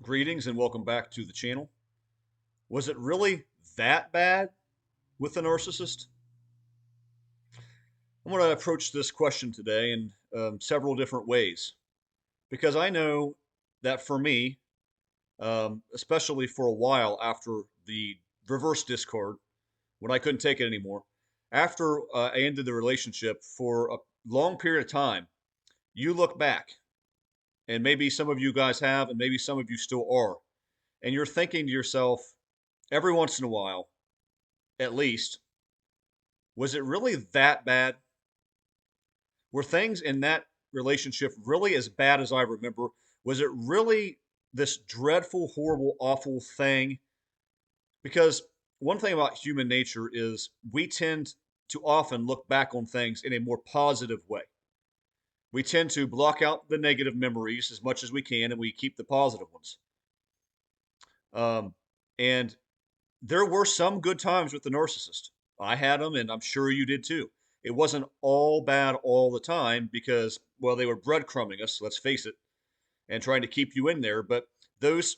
Greetings and welcome back to the channel. Was it really that bad with the narcissist? I'm going to approach this question today in several different ways because I know that for me, especially for a while after the reverse discard, when I couldn't take it anymore, after I ended the relationship for a long period of time, you look back, and maybe some of you guys have, and maybe some of you still are, and you're thinking to yourself every once in a while, at least, was it really that bad? Were things in that relationship really as bad as I remember? Was it really this dreadful, horrible, awful thing? Because one thing about human nature is we tend to often look back on things in a more positive way. We tend to block out the negative memories as much as we can and we keep the positive ones. Um, and there were some good times with the narcissist. I had them, and I'm sure you did too. It wasn't all bad all the time because, well, they were breadcrumbing us, let's face it, and trying to keep you in there. But those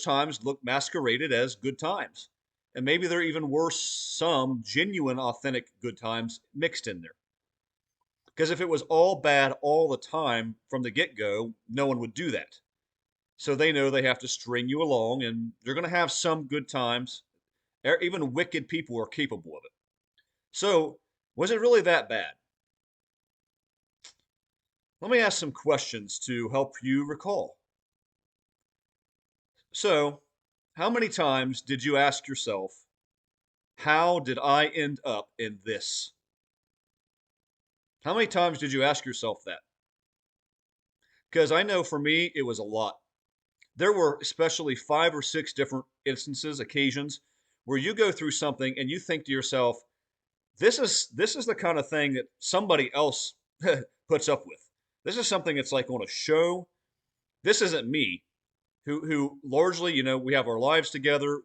times look masqueraded as good times. And maybe there even were some genuine, authentic good times mixed in there. Because if it was all bad all the time from the get-go, no one would do that. So they know they have to string you along, and they're going to have some good times. Even wicked people are capable of it. So, was it really that bad? Let me ask some questions to help you recall. So, how many times did you ask yourself, how did I end up in this? How many times did you ask yourself that? Because I know for me, it was a lot. There were especially 5 or 6 different instances, occasions, where you go through something and you think to yourself, this is the kind of thing that somebody else puts up with. This is something that's like on a show. This isn't me, who largely, we have our lives together.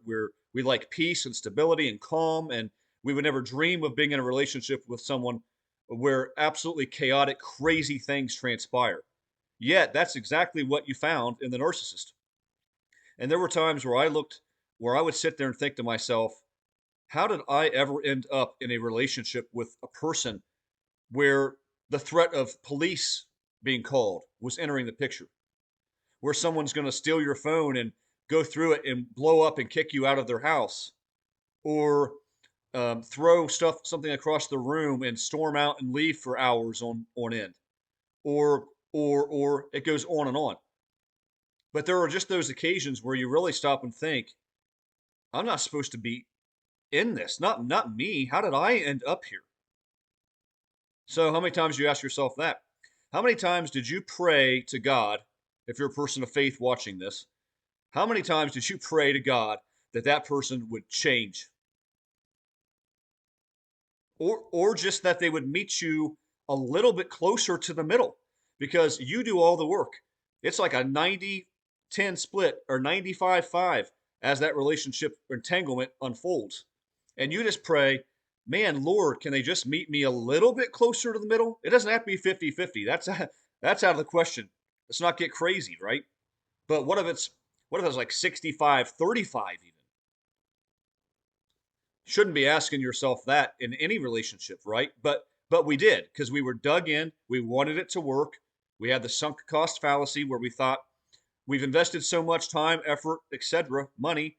We like peace and stability and calm, and we would never dream of being in a relationship with someone where absolutely chaotic, crazy things transpire. Yet that's exactly what you found in the narcissist. And there were times where I would sit there and think to myself, how did I ever end up in a relationship with a person where the threat of police being called was entering the picture, where someone's going to steal your phone and go through it and blow up and kick you out of their house, or throw something across the room and storm out and leave for hours on end, or it goes on and on. But there are just those occasions where you really stop and think, I'm not supposed to be in this. Not me. How did I end up here? So how many times do you ask yourself that? How many times did you pray to God, if you're a person of faith watching this, how many times did you pray to God that that person would change? Or just that they would meet you a little bit closer to the middle because you do all the work. It's like a 90-10 split or 95-5 as that relationship entanglement unfolds. And you just pray, man, Lord, can they just meet me a little bit closer to the middle? It doesn't have to be 50-50. That's out of the question. Let's not get crazy, right? But what if it's like 65-35 even? Shouldn't be asking yourself that in any relationship, right? But we did because we were dug in. We wanted it to work. We had the sunk cost fallacy where we thought we've invested so much time, effort, etc., money,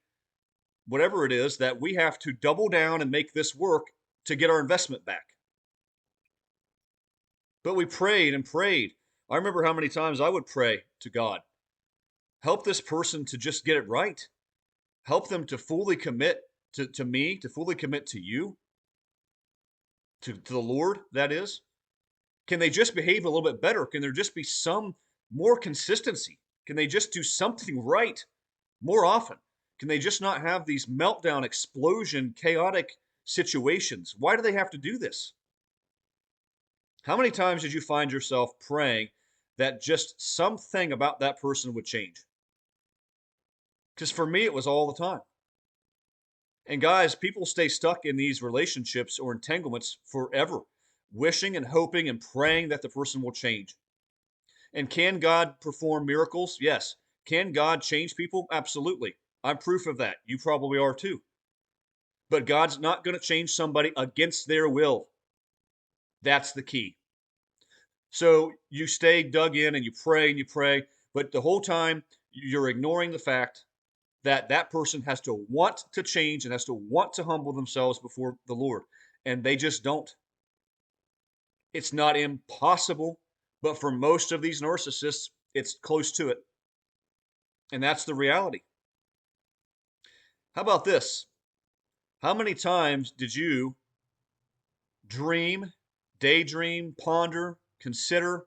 whatever it is, that we have to double down and make this work to get our investment back. But we prayed and prayed. I remember how many times I would pray to God, help this person to just get it right. Help them to fully commit to me, to fully commit to you, to the Lord, that is. Can they just behave a little bit better? Can there just be some more consistency? Can they just do something right more often? Can they just not have these meltdown, explosion, chaotic situations? Why do they have to do this? How many times did you find yourself praying that just something about that person would change? Because for me, it was all the time. And guys, people stay stuck in these relationships or entanglements forever, wishing and hoping and praying that the person will change. And can God perform miracles? Yes. Can God change people? Absolutely. I'm proof of that. You probably are too. But God's not going to change somebody against their will. That's the key. So you stay dug in and you pray, but the whole time you're ignoring the fact that that person has to want to change and has to want to humble themselves before the Lord. And they just don't. It's not impossible, but for most of these narcissists, it's close to it. And that's the reality. How about this? How many times did you dream, daydream, ponder, consider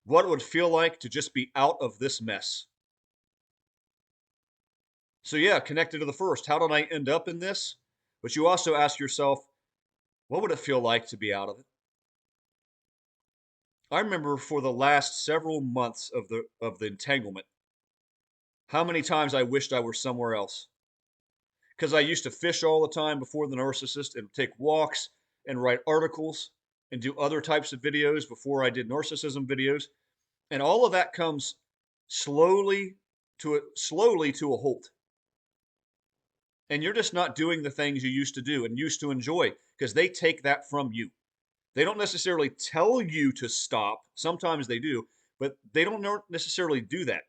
what it would feel like to just be out of this mess? So, yeah, connected to the first, how did I end up in this? But you also ask yourself, what would it feel like to be out of it? I remember for the last several months of the entanglement, how many times I wished I were somewhere else. Because I used to fish all the time before the narcissist and take walks and write articles and do other types of videos before I did narcissism videos. And all of that comes slowly to a halt. And you're just not doing the things you used to do and used to enjoy because they take that from you. They don't necessarily tell you to stop. Sometimes they do, but they don't necessarily do that.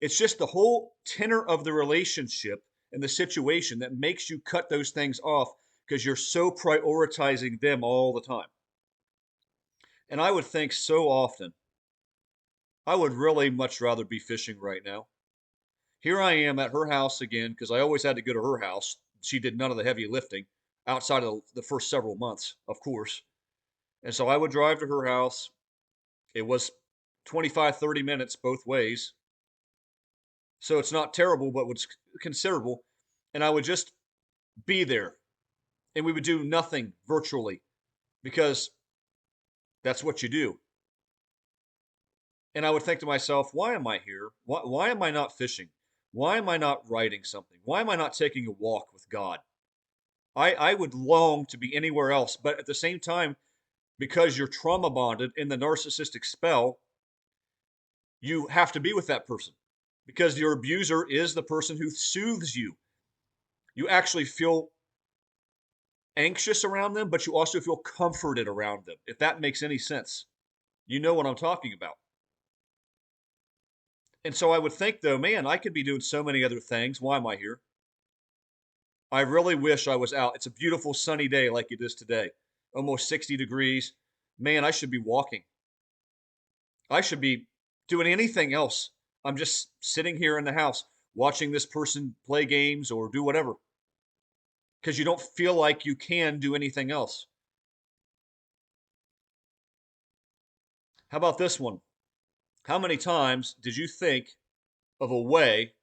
It's just the whole tenor of the relationship and the situation that makes you cut those things off because you're so prioritizing them all the time. And I would think so often, I would really much rather be fishing right now. Here I am at her house again because I always had to go to her house. She did none of the heavy lifting outside of the first several months, of course. And so I would drive to her house. It was 25, 30 minutes both ways. So it's not terrible, but was considerable. And I would just be there and we would do nothing virtually because that's what you do. And I would think to myself, why am I here? Why am I not fishing? Why am I not writing something? Why am I not taking a walk with God? I would long to be anywhere else, but at the same time, because you're trauma bonded in the narcissistic spell, you have to be with that person because your abuser is the person who soothes you. You actually feel anxious around them, but you also feel comforted around them, if that makes any sense. You know what I'm talking about. And so I would think, though, man, I could be doing so many other things. Why am I here? I really wish I was out. It's a beautiful sunny day like it is today, almost 60 degrees. Man, I should be walking. I should be doing anything else. I'm just sitting here in the house watching this person play games or do whatever because you don't feel like you can do anything else. How about this one? How many times did you think of a way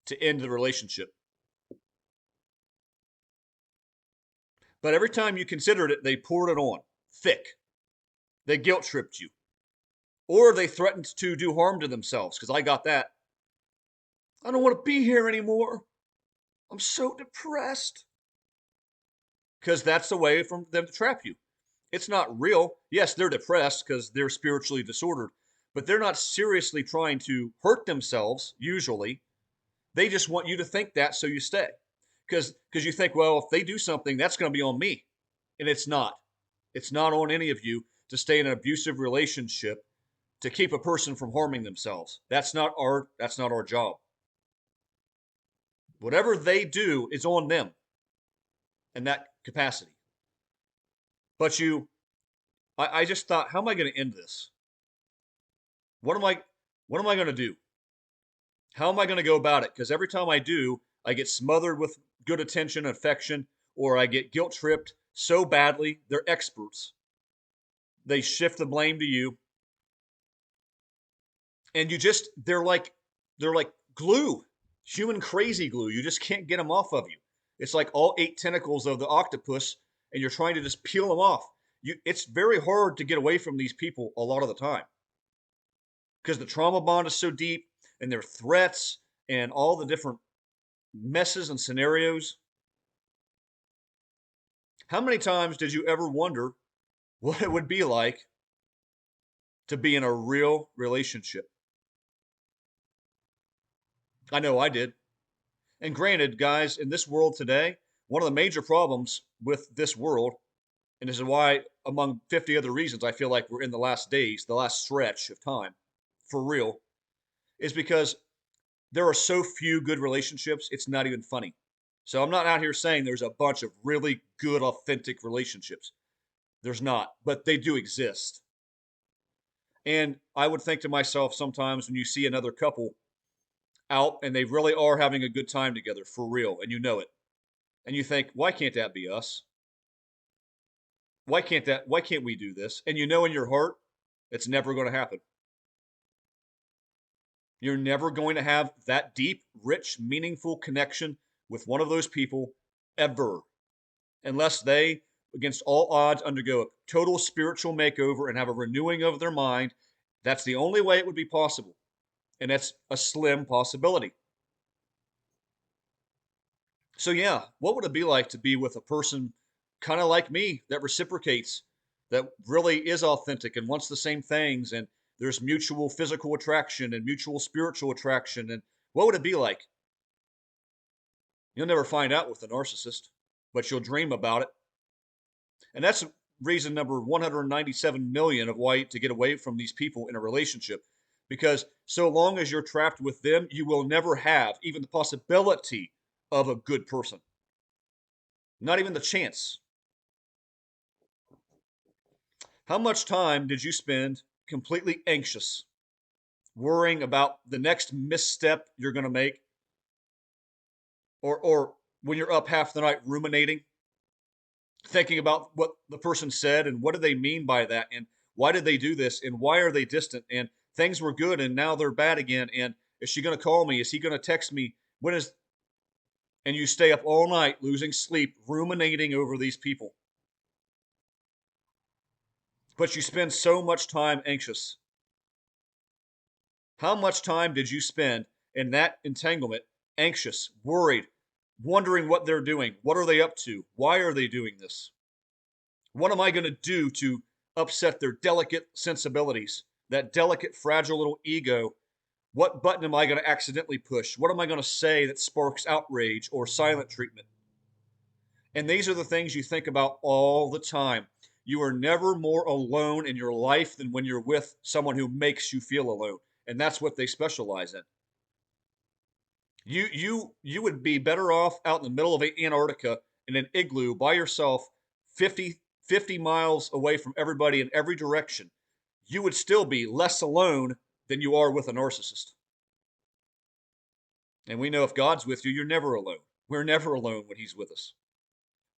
to end the relationship? But every time you considered it, they poured it on thick. They guilt tripped you. Or they threatened to do harm to themselves, because I got that. I don't want to be here anymore. I'm so depressed. Because that's the way for them to trap you. It's not real. Yes, they're depressed because they're spiritually disordered, but they're not seriously trying to hurt themselves, usually. They just want you to think that so you stay. Because you think, well, if they do something, that's going to be on me. And it's not. It's not on any of you to stay in an abusive relationship to keep a person from harming themselves. That's not our job. Whatever they do is on them in that capacity. But I just thought, how am I going to end this? What am I what am I going to do? How am I going to go about it? Because every time I do, I get smothered with good attention, affection, or I get guilt tripped so badly. They're experts. They shift the blame to you, and they're like glue, human crazy glue. You just can't get them off of you. It's like all 8 tentacles of the octopus, and you're trying to just peel them off. It's very hard to get away from these people a lot of the time because the trauma bond is so deep, and their threats and all the different messes and scenarios. How many times did you ever wonder what it would be like to be in a real relationship? I know I did. And granted, guys, in this world today, one of the major problems with this world, and this is why, among 50 other reasons, I feel like we're in the last days, the last stretch of time, for real, is because there are so few good relationships, it's not even funny. So I'm not out here saying there's a bunch of really good, authentic relationships. There's not, but they do exist. And I would think to myself sometimes when you see another couple out and they really are having a good time together for real, and you know it, and you think, why can't that be us? Why can't we do this? And you know in your heart, it's never going to happen. You're never going to have that deep, rich, meaningful connection with one of those people ever, unless they, against all odds, undergo a total spiritual makeover and have a renewing of their mind. That's the only way it would be possible. And that's a slim possibility. So, yeah, what would it be like to be with a person kind of like me that reciprocates, that really is authentic and wants the same things, and there's mutual physical attraction and mutual spiritual attraction? And what would it be like? You'll never find out with a narcissist, but you'll dream about it. And that's reason number 197 million of why to get away from these people in a relationship. Because so long as you're trapped with them, you will never have even the possibility of a good person. Not even the chance. How much time did you spend completely anxious, worrying about the next misstep you're going to make, or when you're up half the night ruminating, thinking about what the person said and what do they mean by that, and why did they do this, and why are they distant, and things were good and now they're bad again, and is she going to call me, is he going to text me, when is, and you stay up all night losing sleep ruminating over these people, but you spend so much time anxious. How much time did you spend in that entanglement, anxious, worried, wondering what they're doing, what are they up to, why are they doing this, what am I going to do to upset their delicate sensibilities, that delicate, fragile little ego? What button am I going to accidentally push? What am I going to say that sparks outrage or silent treatment? And these are the things you think about all the time. You are never more alone in your life than when you're with someone who makes you feel alone. And that's what they specialize in. You would be better off out in the middle of Antarctica in an igloo by yourself, 50 miles away from everybody in every direction. You would still be less alone than you are with a narcissist. And we know if God's with you, you're never alone. We're never alone when he's with us.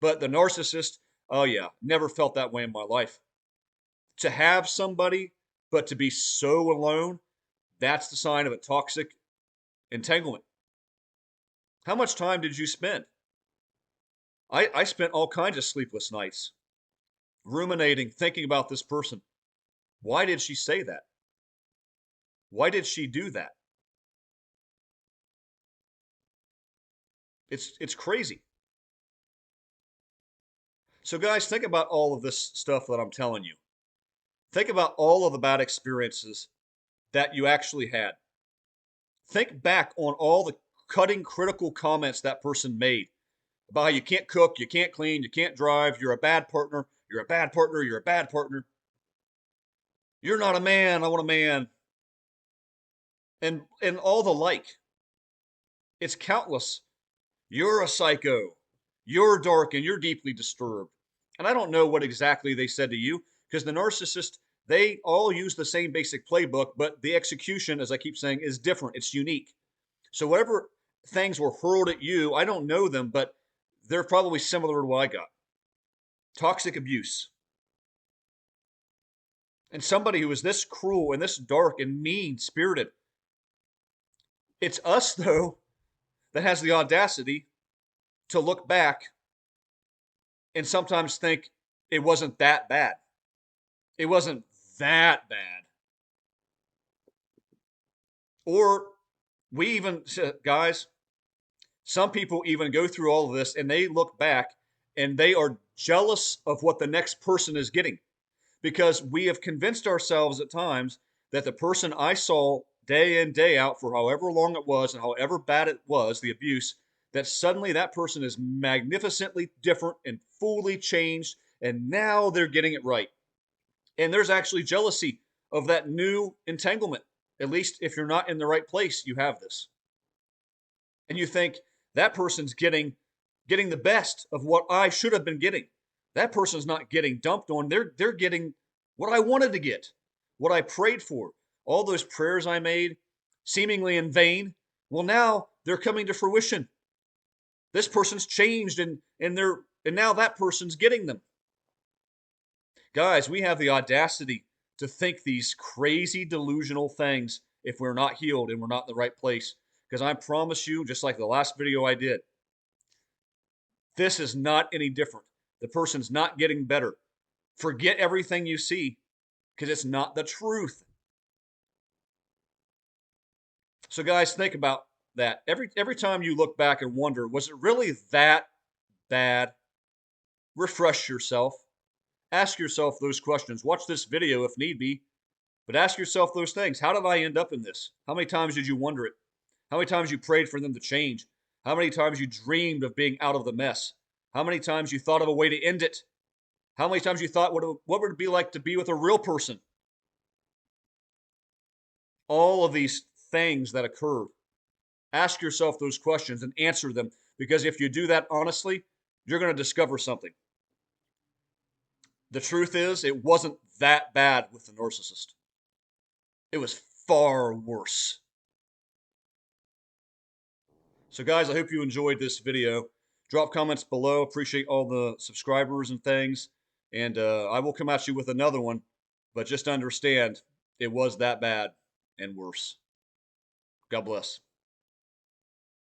But the narcissist, oh yeah, never felt that way in my life. To have somebody, but to be so alone, that's the sign of a toxic entanglement. How much time did you spend? I spent all kinds of sleepless nights ruminating, thinking about this person. Why did she say that? Why did she do that? It's crazy. So guys, think about all of this stuff that I'm telling you. Think about all of the bad experiences that you actually had. Think back on all the cutting critical comments that person made about how you can't cook, you can't clean, you can't drive, you're a bad partner, you're a bad partner, you're a bad partner. You're not a man, I want a man. And all the like. It's countless. You're a psycho. You're dark and you're deeply disturbed. And I don't know what exactly they said to you because the narcissist, they all use the same basic playbook, but the execution, as I keep saying, is different. It's unique. So whatever things were hurled at you, I don't know them, but they're probably similar to what I got. Toxic abuse. And somebody who is this cruel and this dark and mean spirited. It's us, though, that has the audacity to look back and sometimes think it wasn't that bad. It wasn't that bad. Or we even, guys, some people even go through all of this and they look back and they are jealous of what the next person is getting because we have convinced ourselves at times that the person I saw day in, day out for however long it was and however bad it was, the abuse, that suddenly that person is magnificently different and fully changed, and now they're getting it right. And there's actually jealousy of that new entanglement. At least if you're not in the right place, you have this. And you think that person's getting the best of what I should have been getting. That person's not getting dumped on. They're getting what I wanted to get, what I prayed for. All those prayers I made, seemingly in vain, well, now they're coming to fruition. This person's changed and now that person's getting them. Guys, we have the audacity to think these crazy delusional things if we're not healed and we're not in the right place. Because I promise you, just like the last video I did, this is not any different. The person's not getting better. Forget everything you see because it's not the truth. So guys, think about that. Every time you look back and wonder, was it really that bad? Refresh yourself. Ask yourself those questions. Watch this video if need be, but ask yourself those things. How did I end up in this? How many times did you wonder it? How many times you prayed for them to change? How many times you dreamed of being out of the mess? How many times you thought of a way to end it? How many times you thought, what would it be like to be with a real person? All of these things that occurred. Ask yourself those questions and answer them, because if you do that honestly, you're going to discover something. The truth is, it wasn't that bad with the narcissist. It was far worse. So guys, I hope you enjoyed this video. Drop comments below. Appreciate all the subscribers and things. And I will come at you with another one. But just understand, it was that bad and worse. God bless.